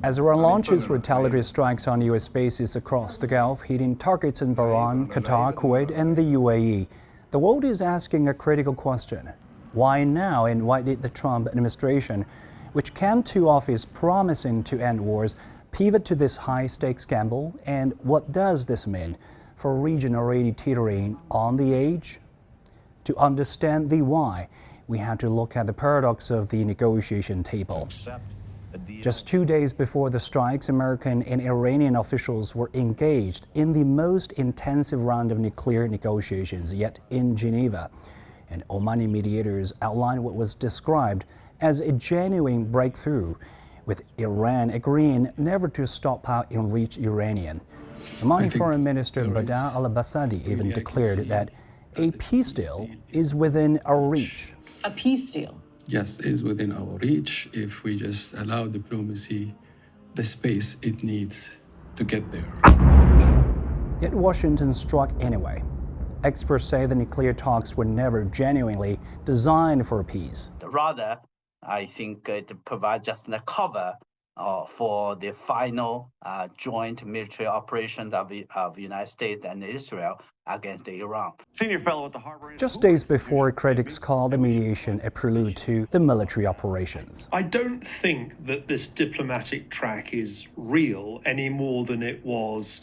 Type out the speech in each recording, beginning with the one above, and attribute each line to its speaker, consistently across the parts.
Speaker 1: As Iran launches retaliatory strikes on U.S. bases across the Gulf, hitting targets in Bahrain, Qatar, Kuwait, and the UAE, the world is asking a critical question. Why now, and why did the Trump administration, which came to office promising to end wars, pivot to this high-stakes gamble? And what does this mean for a region already teetering on the edge? To understand the why, we have to look at the paradox of the negotiation table. Just 2 days before the strikes, American and Iranian officials were engaged in the most intensive round of nuclear negotiations yet in Geneva. And Omani mediators outlined what was described as a genuine breakthrough, with Iran agreeing never to stockpile enriched uranium. Omani Foreign Minister Badr al-Abbasadi even declared that a peace deal is within our reach.
Speaker 2: A peace deal?
Speaker 3: Yes, is within our reach if we just allow diplomacy the space it needs to get there.
Speaker 1: Yet Washington struck anyway. Experts say the nuclear talks were never genuinely designed for peace.
Speaker 4: Rather, I think it provides just the cover for the final joint military operations of the United States and Israel against Iran.
Speaker 5: Senior fellow at the Harvard.
Speaker 1: Just days before, critics called the mediation a prelude to the military operations.
Speaker 6: I don't think that this diplomatic track is real any more than it was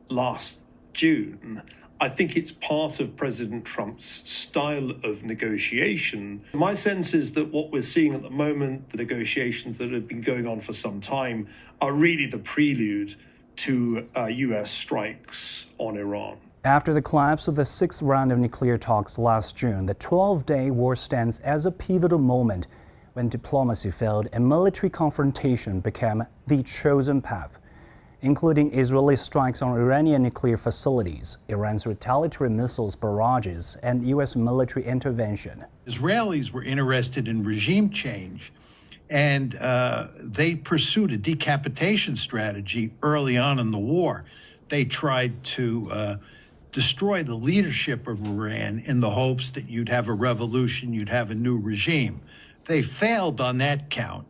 Speaker 6: last June. I think it's part of President Trump's style of negotiation. My sense is that what we're seeing at the moment, the negotiations that have been going on for some time, are really the prelude to US strikes on Iran.
Speaker 1: After the collapse of the sixth round of nuclear talks last June, the 12-day war stands as a pivotal moment when diplomacy failed and military confrontation became the chosen path, including Israeli strikes on Iranian nuclear facilities, Iran's retaliatory missiles barrages, and U.S. military intervention.
Speaker 7: Israelis were interested in regime change, and they pursued a decapitation strategy early on in the war. They tried to destroy the leadership of Iran in the hopes that you'd have a revolution, you'd have a new regime. They failed on that count.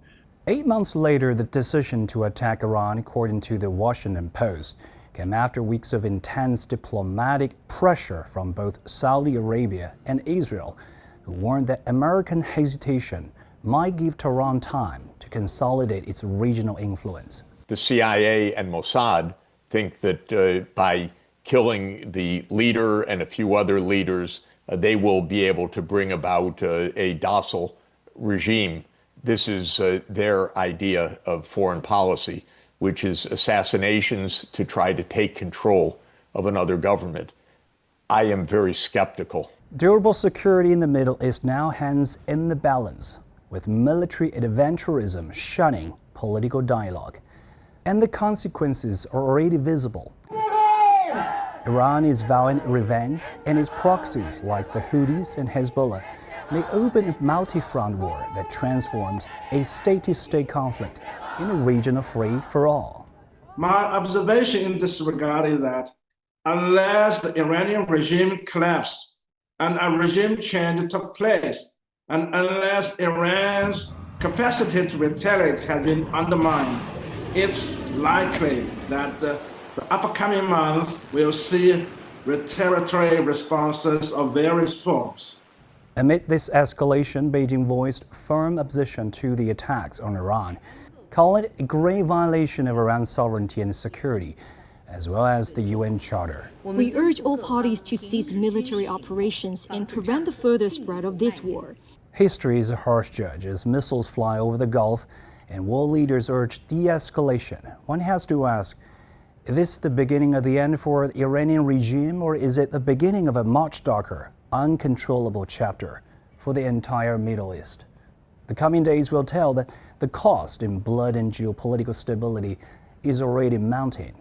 Speaker 1: 8 months later, the decision to attack Iran, according to the Washington Post, came after weeks of intense diplomatic pressure from both Saudi Arabia and Israel, who warned that American hesitation might give Tehran time to consolidate its regional influence.
Speaker 8: The CIA and Mossad think that by killing the leader and a few other leaders, they will be able to bring about a docile regime. This is their idea of foreign policy, which is assassinations to try to take control of another government. I am very skeptical.
Speaker 1: Durable security in the Middle East now hangs in the balance, with military adventurism shunning political dialogue. And the consequences are already visible. Iran is vowing revenge, and its proxies, like the Houthis and Hezbollah, may open a multi-front war that transforms a state-to-state conflict in a region of free-for-all.
Speaker 9: My observation in this regard is that unless the Iranian regime collapsed and a regime change took place, and unless Iran's capacity to retaliate has been undermined, it's likely that the upcoming month will see retaliatory responses of various forms.
Speaker 1: Amidst this escalation, Beijing voiced firm opposition to the attacks on Iran, calling it a grave violation of Iran's sovereignty and security, as well as the UN Charter.
Speaker 10: We urge all parties to cease military operations and prevent the further spread of this war.
Speaker 1: History is a harsh judge as missiles fly over the Gulf and world leaders urge de-escalation. One has to ask, is this the beginning of the end for the Iranian regime, or is it the beginning of a much darker, uncontrollable chapter for the entire Middle East? The coming days will tell, but the cost in blood and geopolitical stability is already mounting.